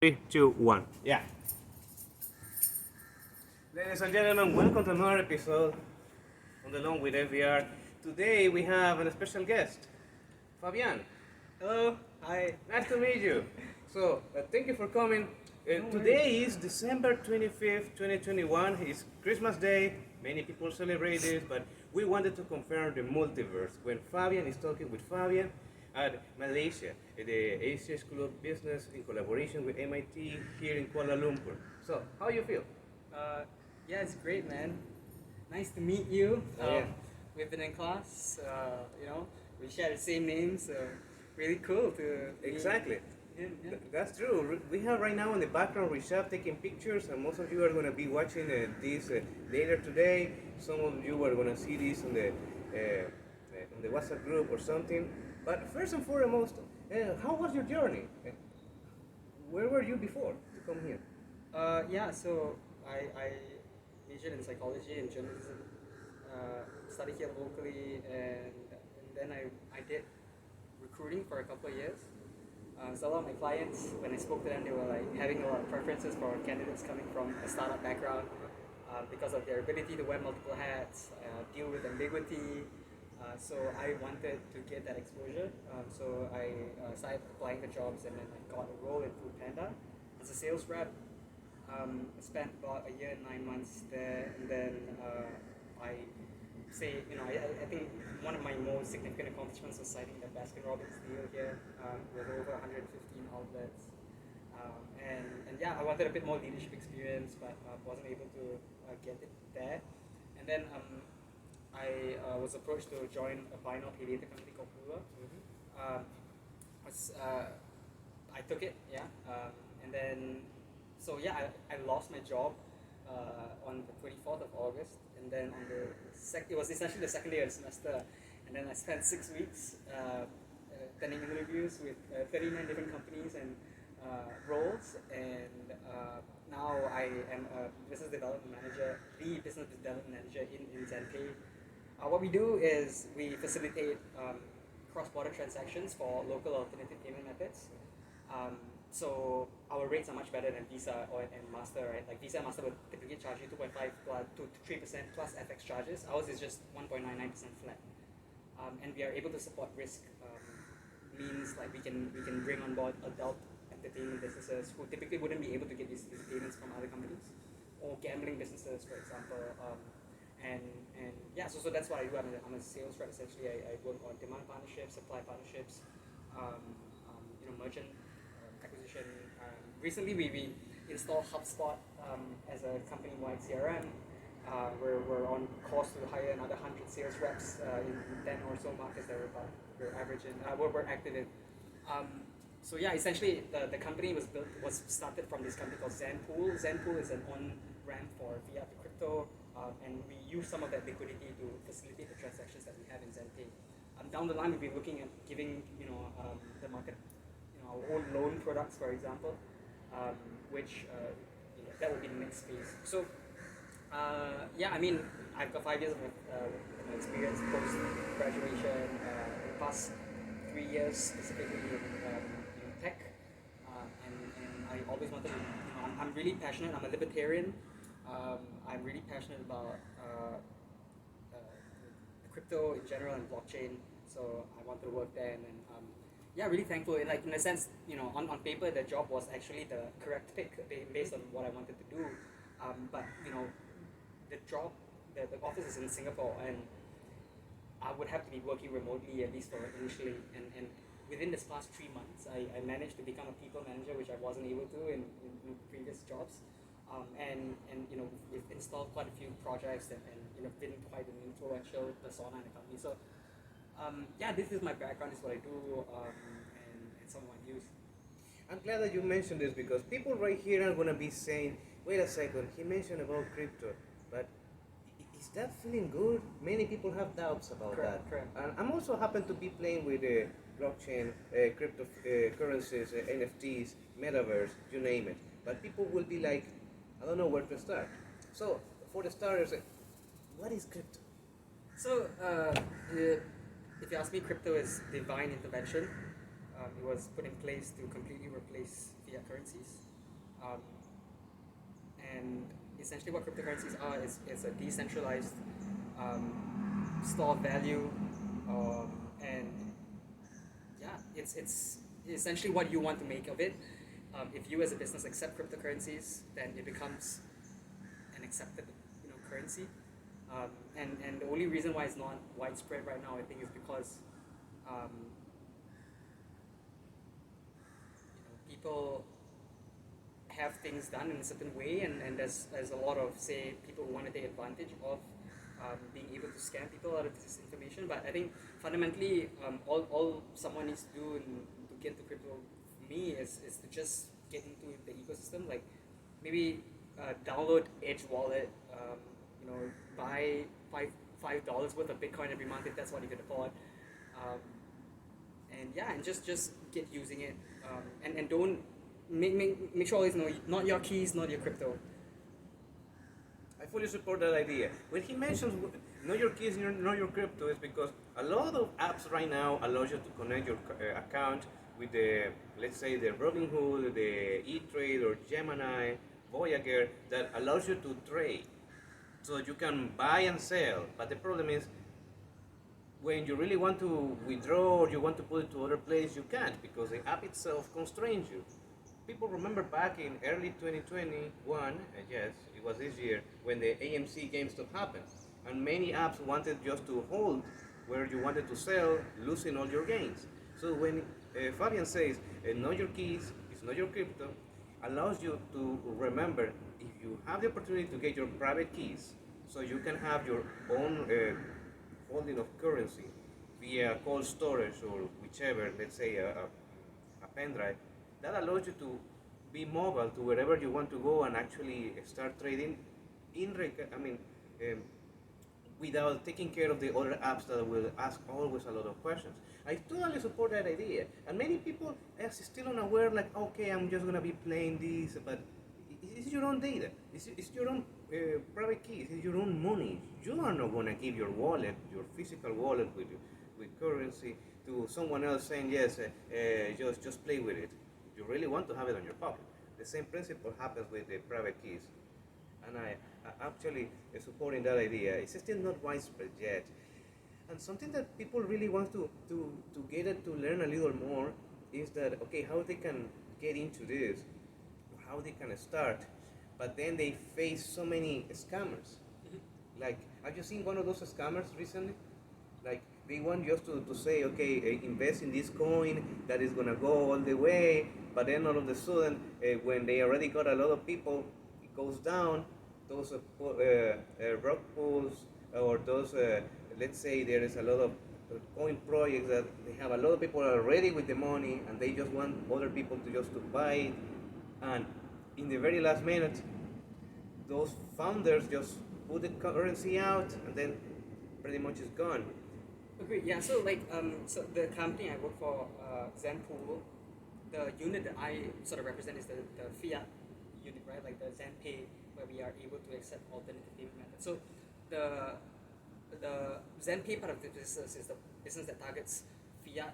3, 2, 1. Yeah. Ladies and gentlemen, welcome to another episode on the Long with FVR. Today we have a special guest, Fabian. Hello, hi. Nice to meet you. So, thank you for coming. Today is December 25th, 2021. It's Christmas Day. Many people celebrate this, but we wanted to confirm the multiverse when Fabian is talking with Fabian at Malaysia, at the Asia School of Business in collaboration with MIT here in Kuala Lumpur. So, how you feel? Yeah, it's great, man. Nice to meet you. Yeah. We've been in class, we share the same names, so really cool to Exactly. meet. Yeah. That's true. We have right now in the background Rishab taking pictures, and most of you are going to be watching this later today. Some of you are going to see this on the WhatsApp group or something. But first and foremost, how was your journey? Where were you before to come here? So I majored in psychology and journalism, studied here locally, and then I did recruiting for a couple of years. So a lot of my clients, when I spoke to them, they were like having a lot of preferences for candidates coming from a startup background because of their ability to wear multiple hats, deal with ambiguity. So I wanted to get that exposure. So I started applying for jobs, and then I got a role in Foodpanda as a sales rep. I spent about a year and 9 months there, and then I think one of my most significant accomplishments was signing the Baskin-Robbins deal here with over 115 outlets. I wanted a bit more leadership experience, but wasn't able to get it there. And then I was approached to join a buy now pay later company called Pula. I took it, and then I lost my job on the 24th of August, and then on it was essentially the second day of the semester, and then I spent 6 weeks attending interviews with 39 different companies and roles, and now I am a business development manager, the business development manager in ZenPay. What we do is we facilitate cross-border transactions for local alternative payment methods. So our rates are much better than Visa and Master, right? Like Visa and Master would typically charge you 2.5 to 3% plus FX charges. Ours is just 1.99% flat, and we are able to support risk. Means like we can bring on board adult entertainment businesses who typically wouldn't be able to get these payments from other companies, or gambling businesses, for example. So that's what I do. I'm a sales rep essentially. I work on demand partnerships, supply partnerships, merchant acquisition. Recently, we installed HubSpot as a company-wide CRM. We're on course to hire another 100 sales reps in 10 or so markets that we're averaging. We're active in. Essentially, the company was started from this company called Xanpool. Xanpool is an on-ramp for fiat to crypto, and we use some of that liquidity to facilitate the transactions that we have in ZenPay. Down the line, we'll be looking at giving the market our own loan products, for example, which that would be the next phase. So, I've got 5 years of experience post graduation. The past 3 years specifically in tech, and I always wanted to. I'm really passionate. I'm a libertarian. I'm really passionate about crypto in general and blockchain. So I wanted to work there, and then really thankful. In a sense, on paper the job was actually the correct pick based on what I wanted to do. The job, the office is in Singapore, and I would have to be working remotely at least for initially. And within this past 3 months, I managed to become a people manager, which I wasn't able to in previous jobs. We've installed quite a few projects and been quite an influential persona in the company. So this is my background, this is what I do, and some of my views. I'm glad that you mentioned this because people right here are going to be saying, wait a second, he mentioned about crypto, but is that feeling good? Many people have doubts about that. Correct. And I'm also happen to be playing with blockchain, cryptocurrencies, NFTs, metaverse, you name it. But people will be like, I don't know where to start. So, for the starters, what is crypto? So, if you ask me, crypto is divine intervention. It was put in place to completely replace fiat currencies. Um, and essentially what cryptocurrencies are is a decentralized store of value, and yeah, it's essentially what you want to make of it. If you as a business accept cryptocurrencies, then it becomes an accepted currency. And the only reason why it's not widespread right now, I think, is because people have things done in a certain way, and there's a lot of, say, people who want to take advantage of being able to scam people out of this information. But I think fundamentally, all someone needs to do to get into crypto, for me, is to just get into the ecosystem. Like maybe download Edge Wallet, buy $5 worth of Bitcoin every month if that's what you can afford, and just get using it, and don't make sure always know not your keys, not your crypto. I fully support that idea. When he mentions know your keys, know your crypto, is because a lot of apps right now allow you to connect your account with the, let's say, the Robinhood, the E-Trade or Gemini, Voyager, that allows you to trade. So you can buy and sell, but the problem is when you really want to withdraw or you want to put it to other place, you can't because the app itself constrains you. People remember back in early 2021, yes, it was this year, when the AMC GameStop happened. And many apps wanted just to hold where you wanted to sell, losing all your gains. So when Fabian says, know your keys, it's not your crypto, allows you to remember if you have the opportunity to get your private keys, so you can have your own holding of currency via cold storage or whichever, let's say a pen drive, that allows you to be mobile to wherever you want to go and actually start trading without taking care of the other apps that will ask always a lot of questions. I totally support that idea, and many people are still unaware, like, okay, I'm just gonna be playing this, but it's your own data, it's your own private keys, it's your own money. You are not gonna give your wallet, your physical wallet with currency to someone else saying, yes, just play with it. You really want to have it on your pocket. The same principle happens with the private keys. And I actually supporting that idea. It's still not widespread yet. And something that people really want to get it, to learn a little more, is that, okay, how they can get into this, how they can start, but then they face so many scammers. Like, have you seen one of those scammers recently? Like, they want just to say, okay, invest in this coin that is gonna go all the way, but then all of a sudden, when they already got a lot of people, it goes down. Those rock pools, or those, let's say there is a lot of coin projects that they have a lot of people already with the money, and they just want other people to just to buy it, and in the very last minute, those founders just put the currency out, and then pretty much it's gone. Agreed. Yeah. So so the company I work for, Xanpool, the unit that I sort of represent is the fiat unit, right? Like the ZenPay, where we are able to accept alternative payment methods. So the ZenPay part of the business is the business that targets fiat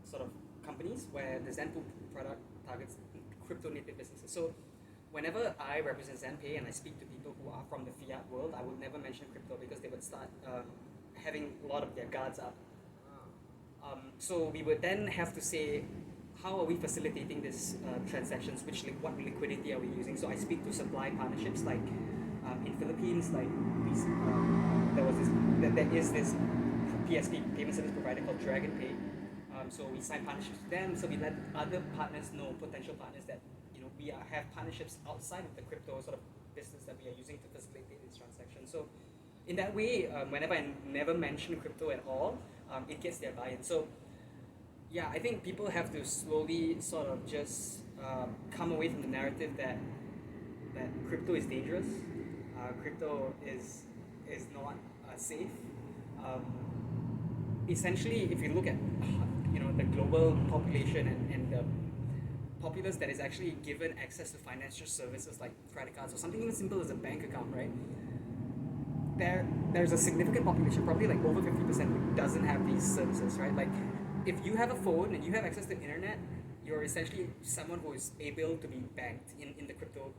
sort of companies, where the Xanpool product targets crypto native businesses. So whenever I represent ZenPay and I speak to people who are from the fiat world, I would never mention crypto because they would start having a lot of their guards up. So we would then have to say, how are we facilitating these transactions? What liquidity are we using? So I speak to supply partnerships, like in Philippines, like there is this PSP, payment service provider, called DragonPay. So we sign partnerships with them. So we let other partners know, potential partners, that we have partnerships outside of the crypto sort of business that we are using to facilitate these transactions. So in that way, whenever I never mention crypto at all, it gets their buy-in. So yeah, I think people have to slowly sort of just come away from the narrative that crypto is dangerous. Crypto is not safe. Essentially, if you look at the global population and the populace that is actually given access to financial services like credit cards or something even simple as a bank account, right? There's a significant population, probably like over 50%, who doesn't have these services, right? Like, if you have a phone and you have access to the internet, you're essentially someone who is able to be banked in the crypto,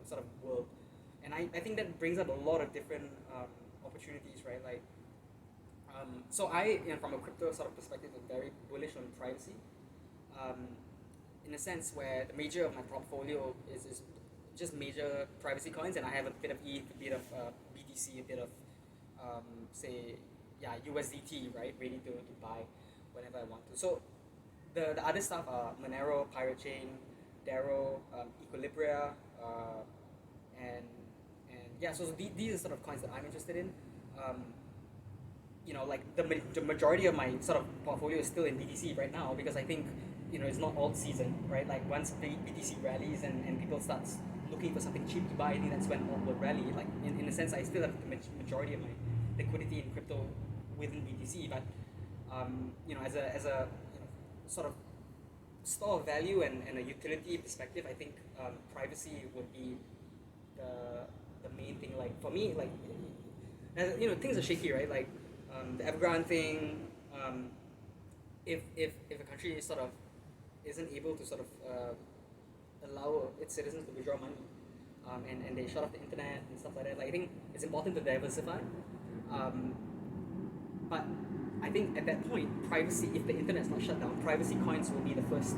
sort of world. And I think that brings up a lot of different opportunities, right? Like, so I, from a crypto sort of perspective, am very bullish on privacy, in a sense where the major of my portfolio is just major privacy coins, and I have a bit of ETH, a bit of BTC, a bit of USDT, right, ready to buy whenever I want to. So the other stuff are Monero, Pirate Chain, Daro, Equilibria, and yeah. So these are sort of coins that I'm interested in. Like the majority of my sort of portfolio is still in BTC right now, because I think it's not alt season, right? Like once BTC rallies and people start looking for something cheap to buy, I think that's when alt will rally. Like in a sense, I still have the majority of my liquidity in crypto within BTC, but as a sort of store of value and a utility perspective, I think privacy would be the main thing. Like for me, like things are shaky, right? Like the Evergrande thing. If a country sort of isn't able to sort of allow its citizens to withdraw money, and they shut off the internet and stuff like that, like I think it's important to diversify. But I think at that point, privacy, if the internet's not shut down, privacy coins will be the first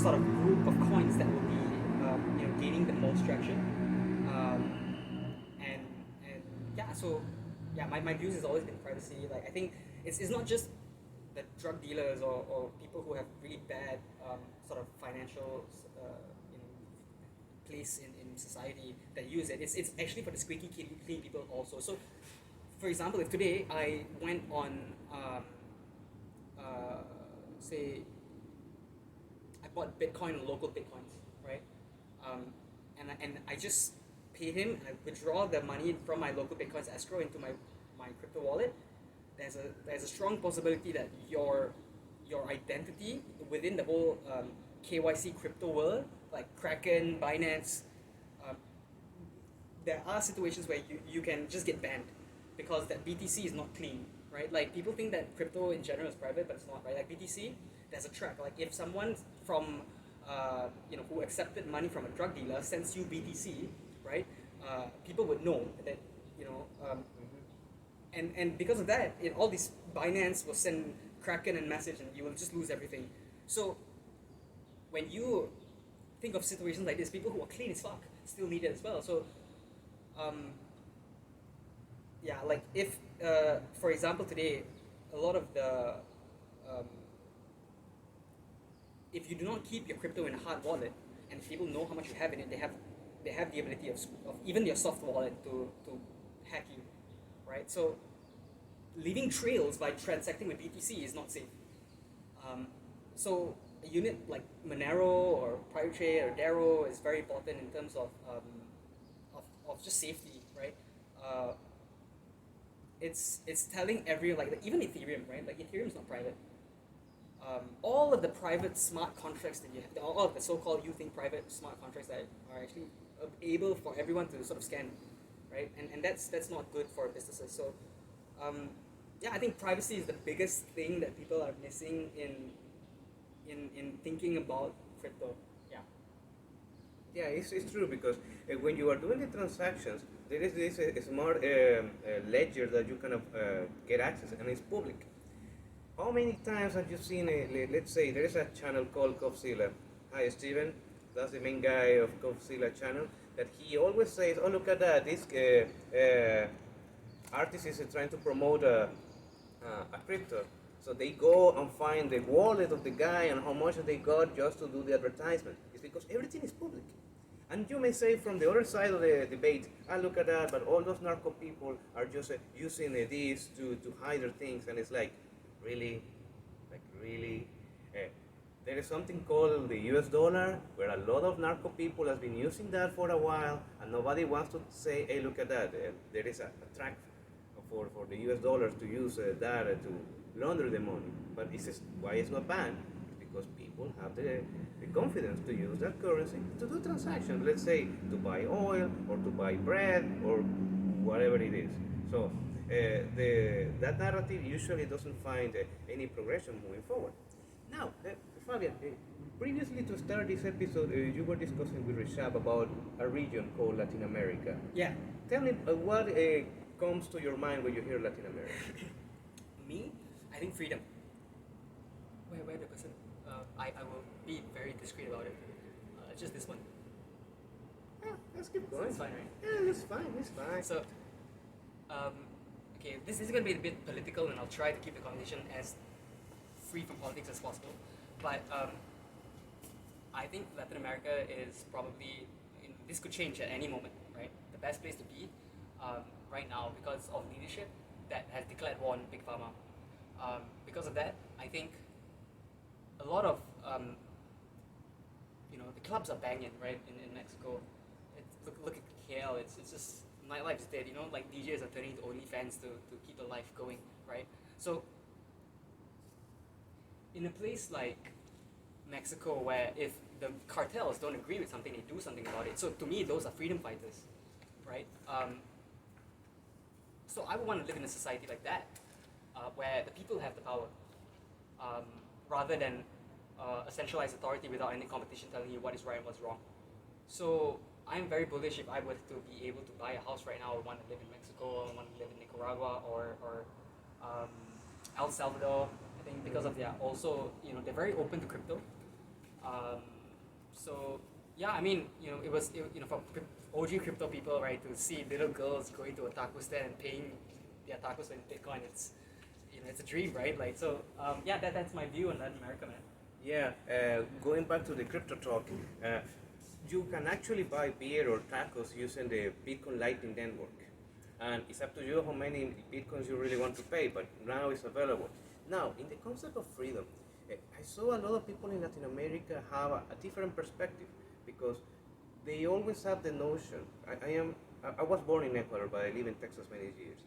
sort of group of coins that will be gaining the most traction. My views has always been privacy. Like I think it's not just the drug dealers or people who have really bad sort of financial place in society that use it. It's actually for the squeaky clean people also. So, for example, if today I went on, say, I bought Bitcoin on local Bitcoins, right? And I just pay him and I withdraw the money from my local Bitcoins escrow into my crypto wallet. There's a strong possibility that your identity within the whole KYC crypto world, like Kraken, Binance, there are situations where you can just get banned because that BTC is not clean, right? Like people think that crypto in general is private, but it's not, right? Like BTC, there's a track. Like if someone from who accepted money from a drug dealer sends you BTC, right? People would know that and because of that, all these Binance will send Kraken and message, and you will just lose everything. So when you think of situations like this, people who are clean as fuck still need it as well. So like if for example today, a lot of the if you do not keep your crypto in a hard wallet, and people know how much you have in it, they have the ability of even your soft wallet to hack you, right? So leaving trails by transacting with BTC is not safe. So a unit like Monero or Pirate Chain or Daro is very important in terms of just safety, right? It's telling everyone, like even Ethereum, right? Like Ethereum is not private. All of the private smart contracts that you have, all of the so-called you think private smart contracts that are actually able for everyone to sort of scan, right? And that's not good for businesses. So I think privacy is the biggest thing that people are missing in thinking about crypto. Yeah, it's true, because when you are doing the transactions, there is this smart ledger that you kind of get access, and it's public. How many times have you seen, let's say, there is a channel called Cofzilla. Hi, Steven. That's the main guy of Cofzilla channel. That he always says, oh, look at that. This artist is trying to promote a crypto. So they go and find the wallet of the guy and how much they got just to do the advertisement. It's because everything is public. And you may say from the other side of the debate, look at that, but all those narco people are just using this to hide their things. And it's like, really? There is something called the US dollar, where a lot of narco people has been using that for a while, and nobody wants to say, hey, look at that. There is a track for the US dollars to use that to launder the money. But this is why it's not banned, because people have the confidence to use that currency to do transactions, let's say to buy oil or to buy bread or whatever it is. So that narrative usually doesn't find any progression moving forward. Now, Fabian, previously to start this episode, you were discussing with Rishab about a region called Latin America. Yeah. Tell me what comes to your mind when you hear Latin America? Me, I think freedom. Where the person? I will be very discreet about it. Just this one. Yeah, let's keep going. It's fine, right? Yeah, it's fine, it's fine. So, okay, this is going to be a bit political, and I'll try to keep the conversation as free from politics as possible. But I think Latin America is probably, this could change at any moment, right? The best place to be right now because of leadership that has declared war on Big Pharma. Because of that, I think a lot of, the clubs are banging, right, in Mexico. Look at KL, it's just, nightlife's dead, like DJs are turning to OnlyFans to keep the life going, right? So, in a place like Mexico where if the cartels don't agree with something, they do something about it. So to me, those are freedom fighters, right? So I would want to live in a society like that, where the people have the power, rather than a centralized authority without any competition telling you what is right and what's wrong. So I'm very bullish if I were to be able to buy a house right now. I want to live in Mexico, I want to live in Nicaragua or El Salvador. I think because of their also, they're very open to crypto. So yeah, I mean, it was, for OG crypto people, right, to see little girls going to a taco stand and paying their tacos in Bitcoin, it's a dream, right? Like, so yeah, that's my view on Latin America, man. Yeah, going back to the crypto talk, you can actually buy beer or tacos using the Bitcoin Lightning Network. And it's up to you how many Bitcoins you really want to pay, but now it's available. Now, in the concept of freedom, I saw a lot of people in Latin America have a different perspective because they always have the notion. I was born in Ecuador, but I live in Texas many years.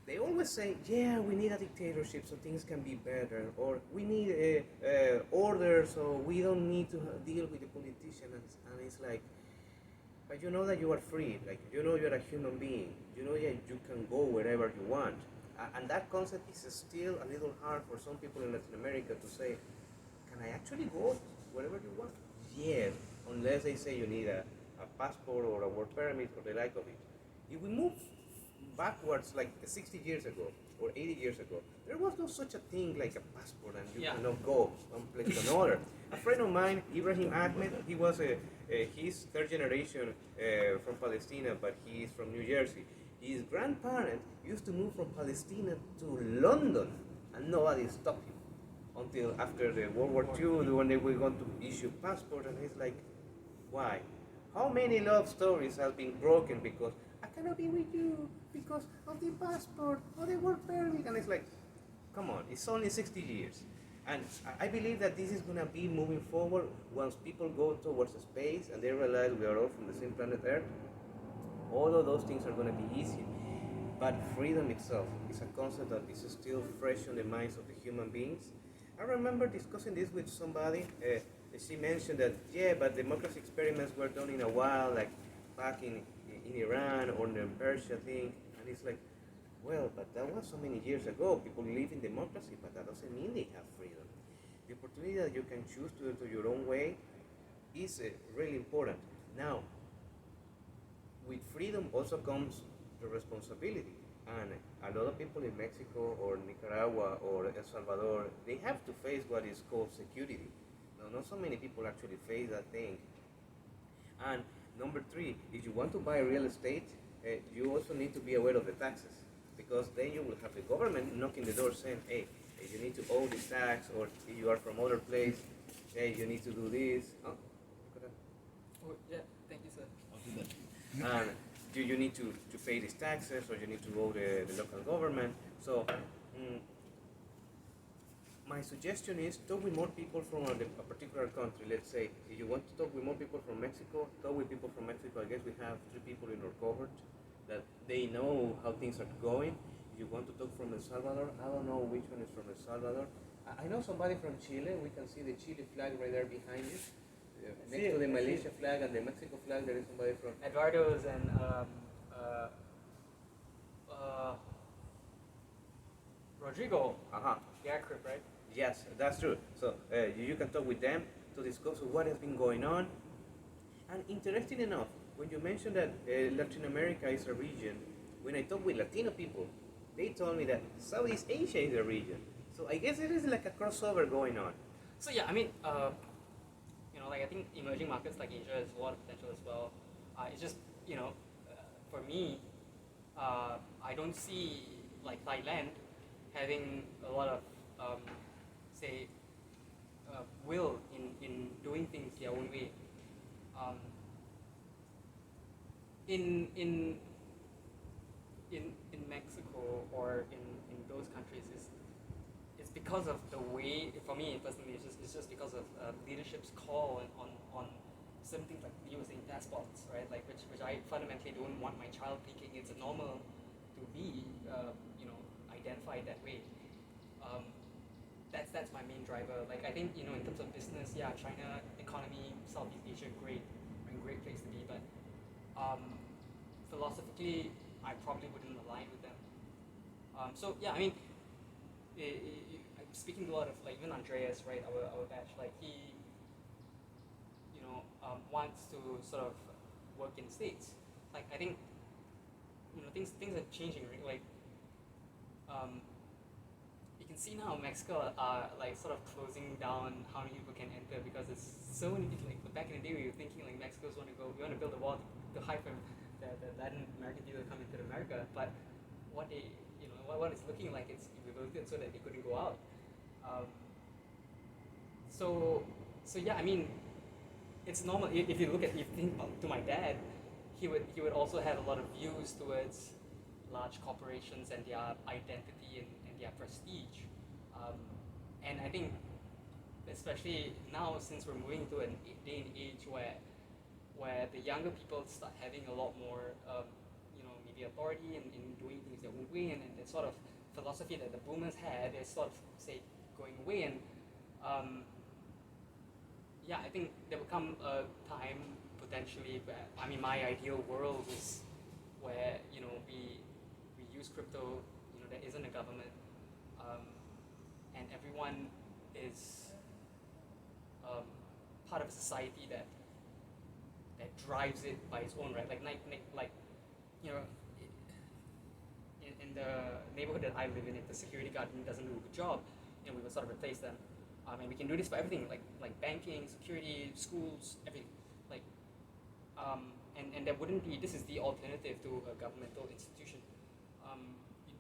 They always say, yeah, we need a dictatorship so things can be better, or we need order so we don't need to deal with the politicians. And it's like, but you know that you are free, like you're a human being, that you can go wherever you want. And that concept is still a little hard for some people in Latin America to say, can I actually go wherever you want? Yes, unless they say you need a passport or a work permit or the like of it. If we move backwards like 60 years ago or 80 years ago, there was no such a thing like a passport and you cannot go one place to another. A friend of mine, Ibrahim Ahmed, he was he's third generation from Palestine, but he is from New Jersey. His grandparents used to move from Palestine to London and nobody stopped him until after the World War II when they were going to issue passport, and he's like, why? How many love stories have been broken because I cannot be with you because of the passport or the work permit? And it's like, come on, it's only 60 years. And I believe that this is going to be moving forward once people go towards space and they realize we are all from the same planet Earth. All of those things are going to be easy. But freedom itself is a concept that is still fresh on the minds of the human beings. I remember discussing this with somebody. She mentioned that, yeah, but democracy experiments were done in a while, like back in Iran or the Persia thing. And it's like, well, but that was so many years ago. People live in democracy, but that doesn't mean they have freedom. The opportunity that you can choose to do it your own way is really important. Now, with freedom also comes the responsibility. And a lot of people in Mexico or Nicaragua or El Salvador, they have to face what is called security. Now, not so many people actually face that thing. And number three, if you want to buy real estate, you also need to be aware of the taxes, because then you will have the government knocking the door saying, hey, you need to owe this tax, or if you are from other place, hey, you need to do this. Oh, yeah, thank you, sir. I'll do that. And you need to pay these taxes, or you need to owe the local government. So my suggestion is talk with more people from a particular country. Let's say if you want to talk with more people from Mexico, talk with people from Mexico. I guess we have 3 people in our cohort that they know how things are going. If you want to talk from El Salvador, I don't know which one is from El Salvador. I know somebody from Chile. We can see the Chile flag right there behind you. Next to the Malaysia flag and the Mexico flag, there is somebody from Eduardo's and Rodrigo. Uh-huh. Yeah, right? Yes, that's true. So you can talk with them to discuss what has been going on. And interesting enough, when you mentioned that Latin America is a region, when I talk with Latino people, they told me that Southeast Asia is a region. So I guess it is like a crossover going on. So yeah, I mean, like I think emerging markets like Asia has a lot of potential as well. It's just for me, I don't see like Thailand having a lot of say will in doing things their own way. Um, in in in Mexico or in those countries is because of the way, for me personally, it's just because of leadership's call on certain things like you were saying passports, right? Like which I fundamentally don't want my child thinking it's normal to be identified that way. That's my main driver. Like I think in terms of business, yeah, China economy, Southeast Asia, great place to be, but philosophically, I probably wouldn't align with them. So yeah, I mean, I'm speaking to a lot of like even Andreas, right? Our batch, like he, wants to sort of work in the States. Like I think, things are changing. Right? Like, you can see now Mexico are like sort of closing down how many people can enter because there's so many people. Like back in the day, we were thinking like Mexico's we want to build a wall to hide from the Latin American people that come into America, but what they, what it's looking like, it's we built it so that they couldn't go out. So yeah, I mean, it's normal. If you think to my dad, he would also have a lot of views towards large corporations and their identity and their prestige. And I think, especially now, since we're moving to a day and age where the younger people start having a lot more, maybe authority in doing things their own way, and the sort of philosophy that the boomers had is sort of, say, going away. And yeah, I think there will come a time potentially where, I mean, my ideal world is where, we use crypto, there isn't a government, and everyone is part of a society that drives it by its own right. Like in the neighborhood that I live in, if the security guard doesn't do a good job, we will sort of replace them. And we can do this for everything, like banking, security, schools, everything. Like, and there wouldn't be. This is the alternative to a governmental institution.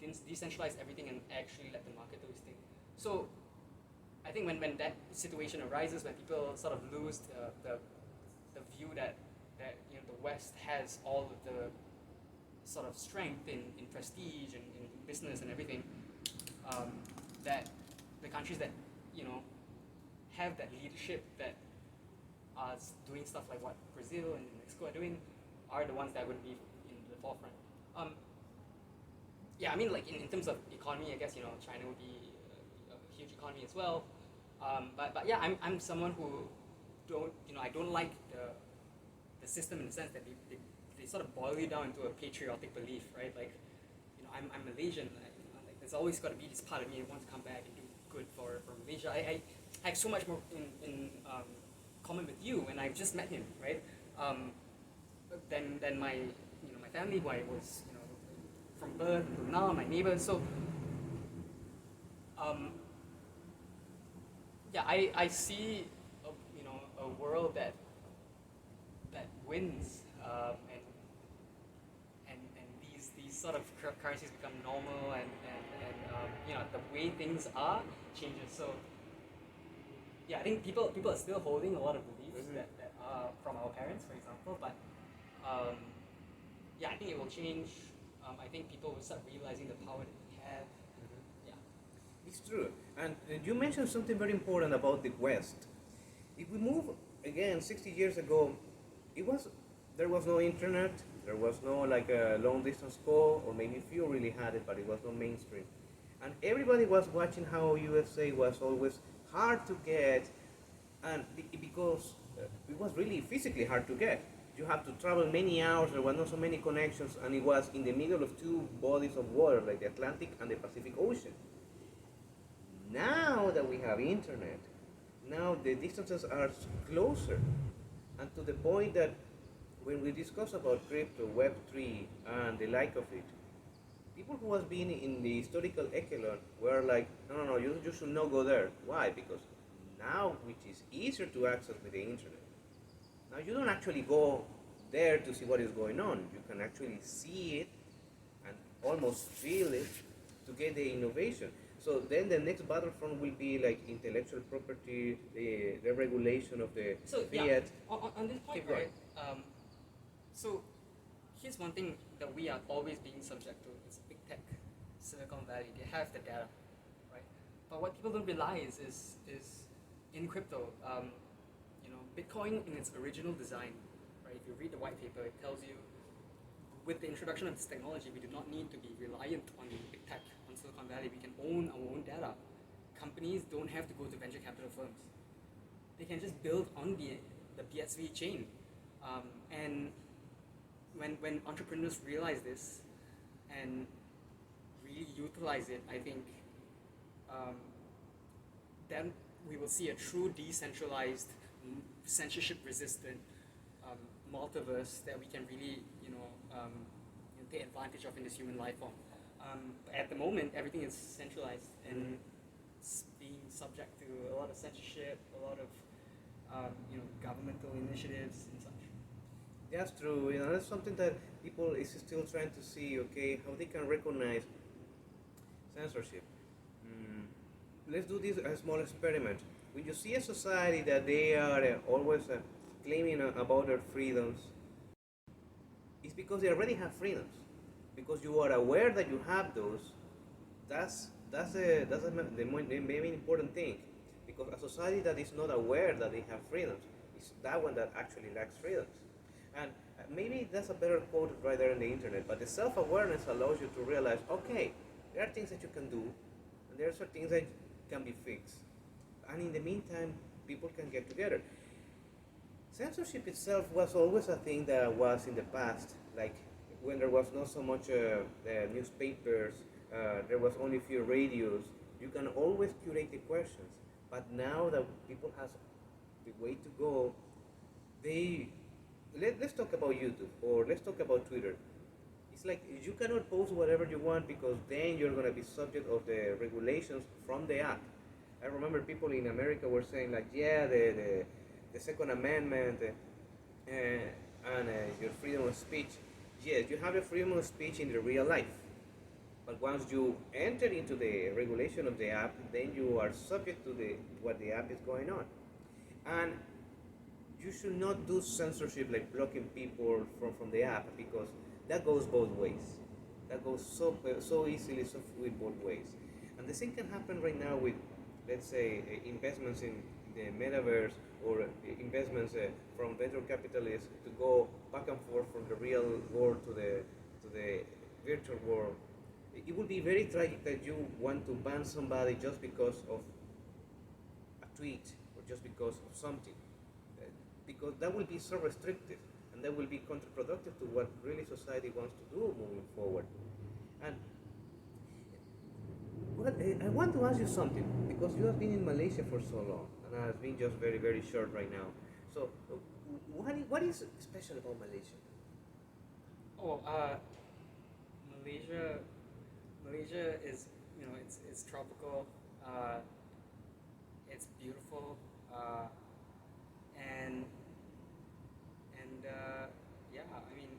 You decentralize everything and actually let the market do its thing. So, I think when that situation arises, when people sort of lose the view that the West has all of the sort of strength in prestige and in business and everything, that the countries that have that leadership that are doing stuff like what Brazil and Mexico are doing are the ones that would be in the forefront. Yeah, I mean, like in terms of economy, I guess China would be a huge economy as well. But yeah, I'm someone who I don't like the system in the sense that they sort of boil you down into a patriotic belief, right? Like, I'm Malaysian. Like, there's always got to be this part of me that wants to come back and do good for Malaysia. I have so much more in common with you, and I've just met him, right? Than my my family, who I was from birth to now, my neighbors. So yeah, I see a world that wins, and these sort of currencies become normal, and the way things are changes. So yeah, I think people are still holding a lot of beliefs that are from our parents, for example, but yeah, I think it will change. I think people will start realizing the power that we have. Yeah, It's true. And you mentioned something very important about the West. If we move again 60 years ago, there was no internet, there was no like a long distance call, or maybe few really had it, but it was not mainstream. And everybody was watching how USA was always hard to get, and because it was really physically hard to get. You had to travel many hours, there were not so many connections, and it was in the middle of two bodies of water, like the Atlantic and the Pacific Ocean. Now that we have internet, now the distances are closer, and to the point that when we discuss about crypto, Web3, and the like of it, people who has been in the historical echelon were like, no, you should not go there. Why? Because now, which is easier to access with the internet, now you don't actually go there to see what is going on. You can actually see it and almost feel it to get the innovation. So then the next battlefront will be like intellectual property, the regulation of the So fiat. yeah, on this point, Keep going. right? So here's one thing that we are always being subject to: is big tech, Silicon Valley. They have the data, right? But what people don't realize is in crypto, Bitcoin in its original design, right? If you read the white paper, it tells you with the introduction of this technology, we do not need to be reliant on big tech, on Silicon Valley. We can own our own data. Companies don't have to go to venture capital firms. They can just build on the BSV chain. And when entrepreneurs realize this and really utilize it, I think then we will see a true decentralized, censorship-resistant multiverse that we can really, take advantage of in this human life form. But at the moment, everything is centralized and it's being subject to a lot of censorship, a lot of governmental initiatives and such. That's true. That's something that people is still trying to see. Okay, how they can recognize censorship. Let's do this a small experiment. When you see a society that they are always claiming about their freedoms, it's because they already have freedoms. Because you are aware that you have those. The very important thing. Because a society that is not aware that they have freedoms is that one that actually lacks freedoms. And maybe that's a better quote right there on the internet. But the self-awareness allows you to realize, okay, there are things that you can do, and there are certain things that can be fixed. And in the meantime, people can get together. Censorship itself was always a thing that was in the past, like when there was not so much newspapers, there was only few radios. You can always curate the questions. But now that people have the way to go, let's talk about YouTube or let's talk about Twitter. It's like you cannot post whatever you want because then you're going to be subject of the regulations from the app. I remember people in America were saying like, yeah, the Second Amendment and your freedom of speech. Yes, you have your freedom of speech in the real life. But once you enter into the regulation of the app, then you are subject to what the app is going on. And you should not do censorship like blocking people from the app because that goes both ways. That goes so easily, so with both ways. And the same can happen right now with, let's say, investments in the metaverse or investments from venture capitalists to go back and forth from the real world to the virtual world. It would be very tragic that you want to ban somebody just because of a tweet or just because of something. Because that will be so restrictive and that will be counterproductive to what really society wants to do moving forward. And I want to ask you something because you have been in Malaysia for so long and I've been just very, very short right now. So, what is special about Malaysia? Oh, Malaysia is, it's tropical, it's beautiful, and yeah, I mean,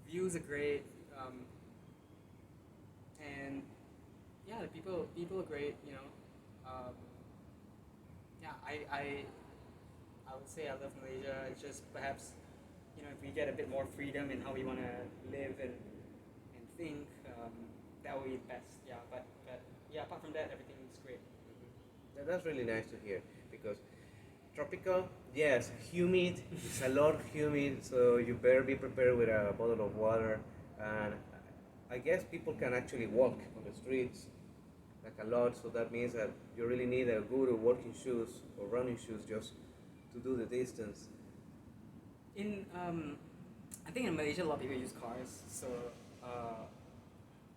views are great, and yeah, the people are great, yeah, I would say I love Malaysia. It's just perhaps, if we get a bit more freedom in how we want to live and think, that would be best. Yeah, but yeah, apart from that, everything is great. That's really nice to hear because tropical, yes, humid, it's a lot humid, so you better be prepared with a bottle of water. And I guess people can actually walk on the streets like a lot, so that means that you really need a good walking shoes or running shoes just to do the distance. I think in Malaysia a lot of people use cars, so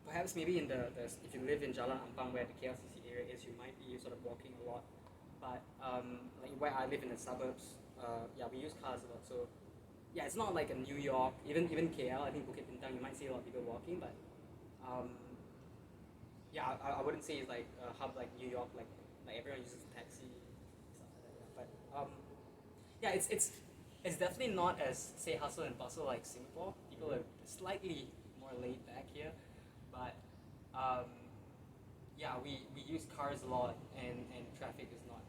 perhaps maybe in if you live in Jalan Ampang where the KLCC area is, you might be sort of walking a lot. But like where I live in the suburbs, yeah, we use cars a lot. So yeah, it's not like a New York, even KL. I think Bukit Bintang, you might see a lot of people walking, but um, yeah, I wouldn't say it's like a hub like New York, like everyone uses a taxi, stuff like that. Yeah. But yeah, it's definitely not as say hustle and bustle like Singapore. People are slightly more laid back here, but yeah, we use cars a lot, and traffic is not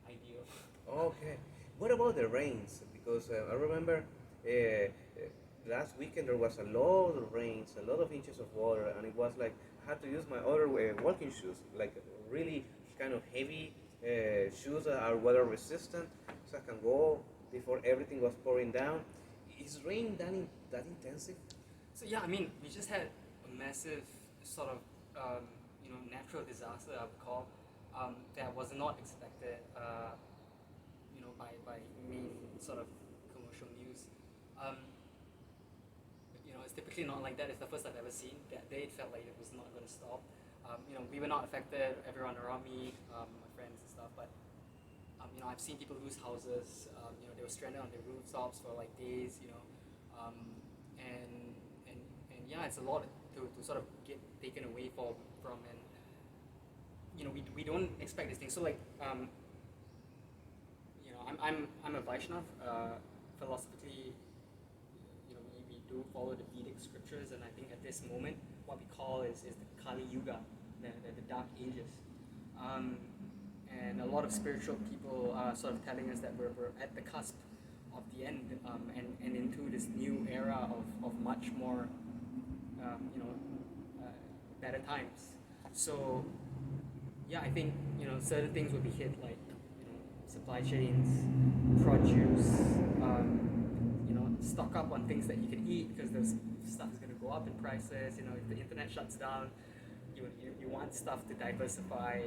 ideal. Okay. What about the rains? Because I remember last weekend there was a lot of rains, a lot of inches of water, and it was like I had to use my other walking shoes, like really kind of heavy shoes that are water resistant, so I can go before everything was pouring down. Is rain that intensive? So yeah, I mean, we just had a massive sort of natural disaster, I would call, that was not expected. By main sort of commercial news. It's typically not like that. It's the first I've ever seen. That day it felt like it was not going to stop. We were not affected. Everyone around me, my friends and stuff. But I've seen people lose houses. They were stranded on their rooftops for like days. And yeah, it's a lot to sort of get taken away from, and we don't expect these things. So like I'm a Vaishnav. Philosophically, we do follow the Vedic scriptures, and I think at this moment, what we call is the Kali Yuga, the Dark Ages. And a lot of spiritual people are sort of telling us that we're at the cusp of the end, and into this new era of much more, better times. So, yeah, I think certain things will be hit, like supply chains, produce, stock up on things that you can eat because those stuff is going to go up in prices. If the internet shuts down, you want stuff to diversify.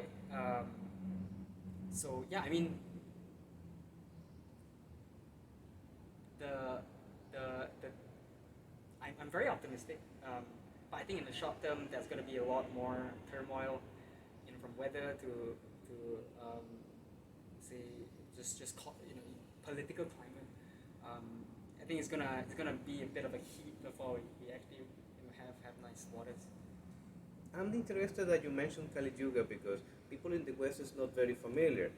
So yeah, I mean, I'm very optimistic, but I think in the short term there's going to be a lot more turmoil, from weather to say just political climate. I think it's gonna be a bit of a heat before we actually have nice waters. I'm interested that you mentioned Kali Yuga because people in the West is not very familiar.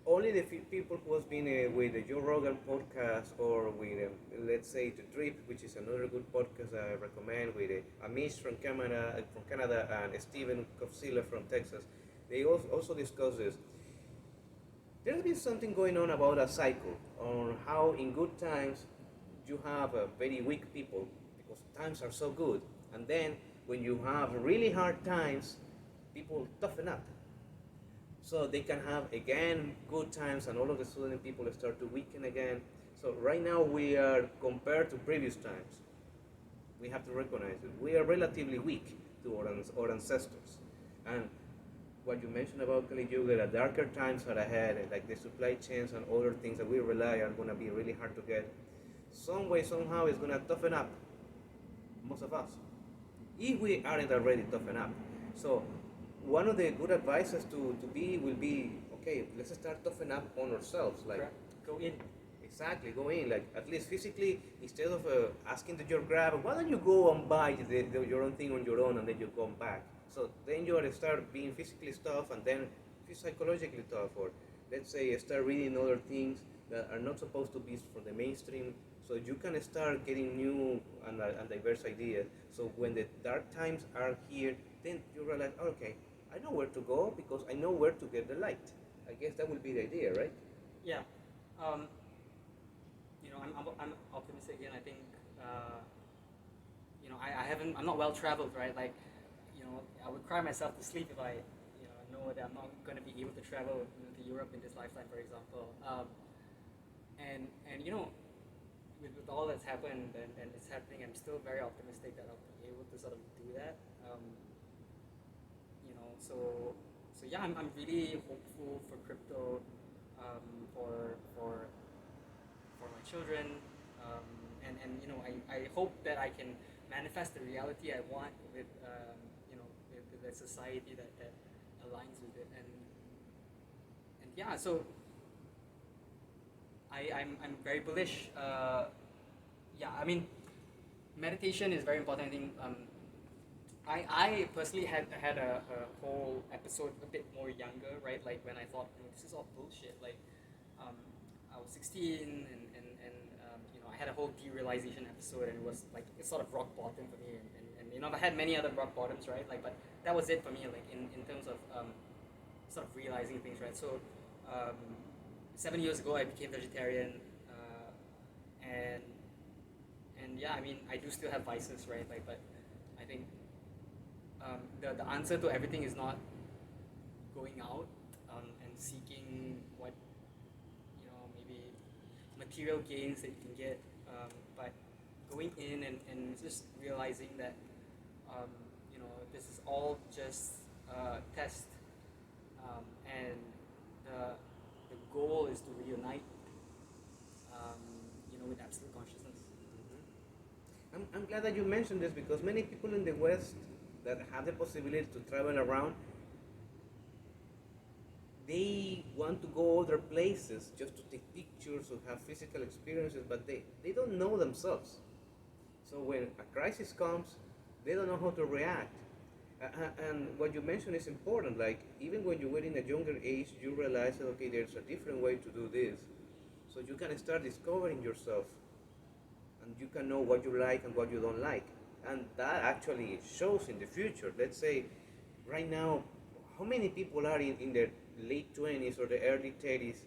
Only the few people who has been with the Joe Rogan podcast or with, let's say, The Drip, which is another good podcast I recommend, with Amish from Canada and Steven Kovsila from Texas. They also discuss this. There's been something going on about a cycle on how in good times you have very weak people because times are so good, and then when you have really hard times, people toughen up. So they can have again good times, and all of a sudden people start to weaken again. So right now we are compared to previous times. We have to recognize it. We are relatively weak to our ancestors, and what you mentioned about Kali Yuga, the darker times are ahead, like the supply chains and other things that we rely on are going to be really hard to get. Some way, somehow, it's going to toughen up most of us, if we aren't already toughened up. So one of the good advices will be, okay, let's start toughening up on ourselves. Like, go in. Exactly, go in. Like, at least physically, instead of asking that you're grab, why don't you go and buy your own thing on your own and then you come back? So then you start being physically tough and then psychologically tough, or let's say start reading other things that are not supposed to be from the mainstream, so you can start getting new and diverse ideas. So when the dark times are here, then you realize, oh, okay, I know where to go because I know where to get the light. I guess that would be the idea, right? Yeah. I'm optimistic, and I think I'm not well traveled, right? Like, I would cry myself to sleep if I know that I'm not going to be able to travel to Europe in this lifetime, for example. And with all that's happened and it's happening, I'm still very optimistic that I'll be able to sort of do that. So yeah, I'm really hopeful for crypto, for my children, and I hope that I can manifest the reality I want with the society that aligns with it, and yeah, so I'm very bullish. Yeah, I mean, meditation is very important. I think I personally had a whole episode a bit more younger, right? Like when I thought, this is all bullshit. Like I was 16 and I had a whole derealization episode, and it was like it's sort of rock bottom for me. And I've had many other rock bottoms, right? Like, but that was it for me. Like in terms of sort of realizing things, right? So 7 years ago, I became vegetarian, and yeah, I mean, I do still have vices, right? Like, but I think the answer to everything is not going out and seeking what maybe material gains that you can get, but going in and just realizing that this is all just a test, and the goal is to reunite with absolute consciousness. I'm glad that you mentioned this, because many people in the West that have the possibility to travel around, they want to go other places just to take pictures or have physical experiences, but they don't know themselves. So when a crisis comes, they don't know how to react. And what you mentioned is important. Like, even when you were in a younger age, you realize that, okay, there's a different way to do this. So you can start discovering yourself, and you can know what you like and what you don't like. And that actually shows in the future. Let's say, right now, how many people are in their late 20s or the early 30s,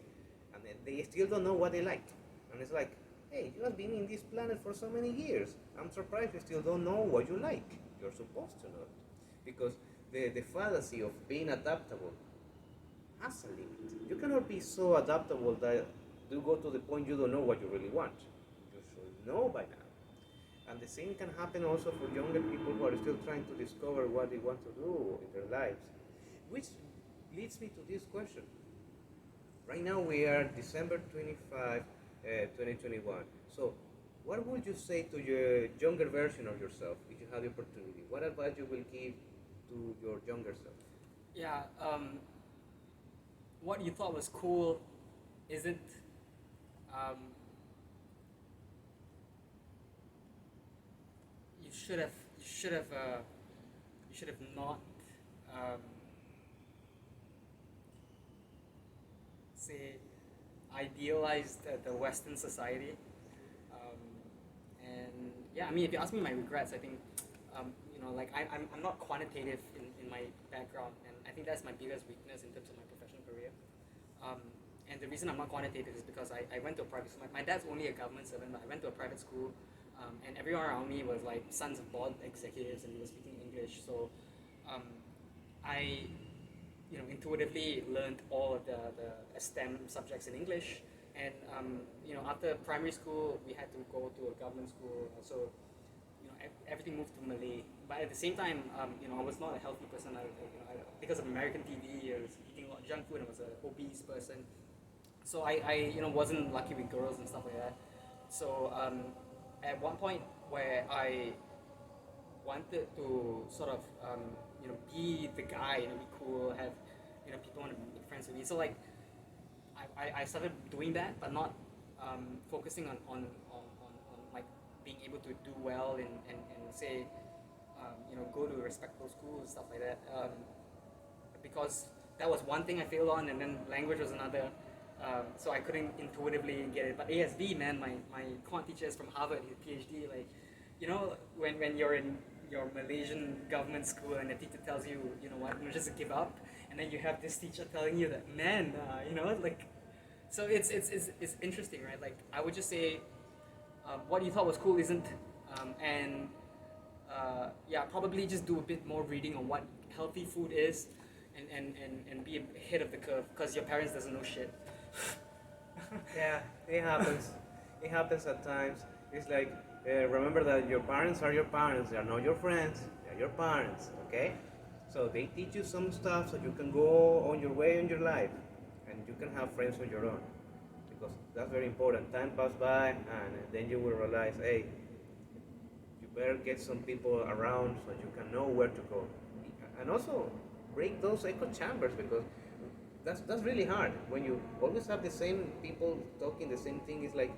and they still don't know what they like? And it's like, hey, you have been in this planet for so many years. I'm surprised you still don't know what you like. You're supposed to know it. Because the fallacy of being adaptable has a limit. You cannot be so adaptable that you go to the point you don't know what you really want. You should know by now. And the same can happen also for younger people who are still trying to discover what they want to do in their lives. Which leads me to this question. Right now we are December 25, 2021. So what would you say to your younger version of yourself if you had the opportunity? What advice you will give to your younger self? Yeah, what you thought was cool isn't. You should have not say idealized the Western society. And yeah, I mean, if you ask me my regrets, I think like I'm not quantitative in my background, and I think that's my biggest weakness in terms of my professional career. And the reason I'm not quantitative is because I went to a private school. My dad's only a government servant, but I went to a private school, and everyone around me was like sons of board executives, and we were speaking English. So I intuitively learned all of the STEM subjects in English. And after primary school, we had to go to a government school. So everything moved to Malay. But at the same time, I was not a healthy person. Because of American TV, I was eating a lot of junk food. I was an obese person. So I wasn't lucky with girls and stuff like that. So at one point where I wanted to sort of be the guy, be cool, have people want to make friends with me. So like I started doing that, but not focusing on like being able to do well and say go to respectable schools and stuff like that, because that was one thing I failed on, and then language was another. So I couldn't intuitively get it. But ASB, man, my quant teacher is from Harvard, his PhD. Like, when you're in your Malaysian government school and the teacher tells you, just give up, and then you have this teacher telling you that, man, like, so it's interesting, right? Like, I would just say, what you thought was cool isn't, and probably just do a bit more reading on what healthy food is, and be ahead of the curve, because your parents doesn't know shit. Yeah, it happens. It happens at times. It's like, remember that your parents are your parents. They are not your friends. They are your parents, okay? So they teach you some stuff so you can go on your way in your life, and you can have friends on your own, because that's very important. Time pass by, and then you will realize, hey, you better get some people around so you can know where to go. and also break those echo chambers, because that's really hard when you always have the same people talking the same thing. It's like,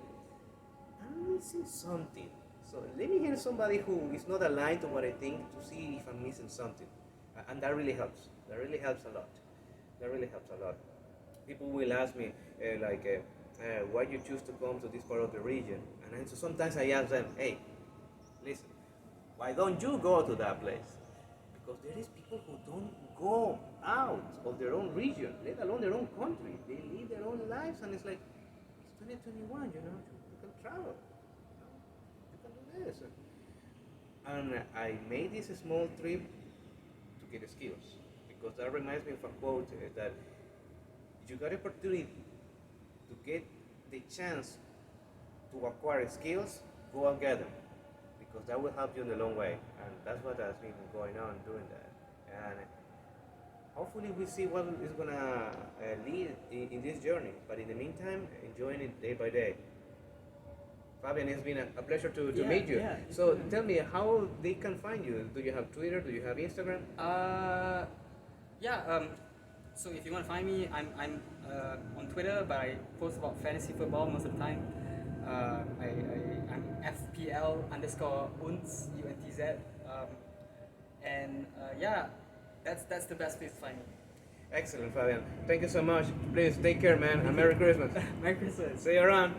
I'm missing something. So let me hear somebody who is not aligned to what I think, to see if I'm missing something, and that really helps. That really helps a lot. That really helps a lot. People will ask me why you choose to come to this part of the region, and so sometimes I ask them, hey, listen, why don't you go to that place? Because there is people who don't go out of their own region, let alone their own country. They live their own lives, and it's like, it's 2021, you can travel, you can do this. And I made this small trip to get skills, because that reminds me of a quote that you got the opportunity to get the chance to acquire skills, go and get them, because that will help you in the long way. And that's what has been going on doing that. And hopefully we see what is gonna lead in this journey. But in the meantime, enjoying it day by day. Fabian, it's been a pleasure to meet you. Yeah. So tell me how they can find you. Do you have Twitter? Do you have Instagram? So if you want to find me, I'm on Twitter, but I post about fantasy football most of the time. I'm FPL_UNTZ, UNTZ. That's the best place to find me. Excellent, Fabian. Thank you so much. Please take care, man, and Merry Christmas. Merry Christmas. See you around.